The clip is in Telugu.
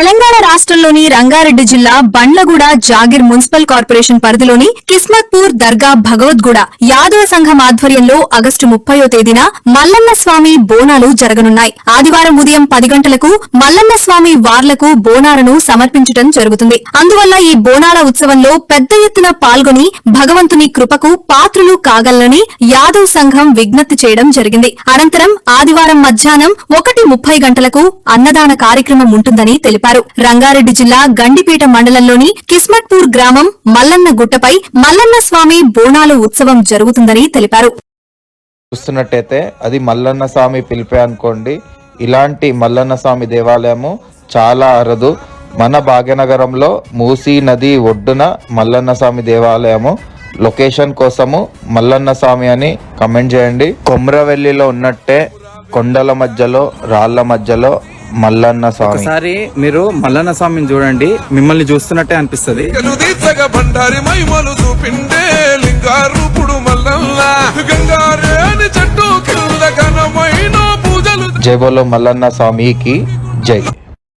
తెలంగాణ రాష్ట్రంలోని రంగారెడ్డి జిల్లా బండ్లగూడ జాగిర్ మున్సిపల్ కార్పొరేషన్ పరిధిలోని కిస్మత్పూర్ దర్గా భగవద్గూడ యాదవ సంఘం ఆధ్వర్యంలో ఆగస్టు 30వ తేదీన మల్లన్న స్వామి బోనాలు జరగనున్నాయి. ఆదివారం ఉదయం 10 గంటలకు మల్లన్న స్వామి వార్లకు బోనాలను సమర్పించడం జరుగుతుంది. అందువల్ల ఈ బోనాల ఉత్సవంలో పెద్ద ఎత్తున పాల్గొని భగవంతుని కృపకు పాత్రులు కాగలనని యాదవ్ సంఘం విజ్ఞప్తి చేయడం జరిగింది. అనంతరం ఆదివారం మధ్యాహ్నం 1:30 గంటలకు అన్నదాన కార్యక్రమం ఉంటుందని తెలిపారు. రంగారెడ్డి జిల్లా గండిపేట మండలంలోని కిస్మత్పూర్ గ్రామం మల్లన్న గుట్టపై మల్లన్న స్వామి బోనాలు ఉత్సవం జరుగుతుందని తెలిపారు. చూస్తున్నట్టయితే అది మల్లన్న స్వామి పిలిపే అనుకోండి. ఇలాంటి మల్లన్న స్వామి దేవాలయము చాలా అరుదు. మన భాగ్యనగరంలో మూసీ నది ఒడ్డున మల్లన్న స్వామి దేవాలయము. లొకేషన్ కోసము మల్లన్న స్వామి అని కమెంట్ చేయండి. కొమ్రవెల్లిలో ఉన్నట్టే కొండల మధ్యలో రాళ్ల మధ్యలో మల్లన్న స్వామి. ఒకసారి మీరు మల్లన్న స్వామిని చూడండి, మిమ్మల్ని చూస్తున్నట్టే అనిపిస్తుంది. జై బోలో మల్లన్న స్వామికి జై.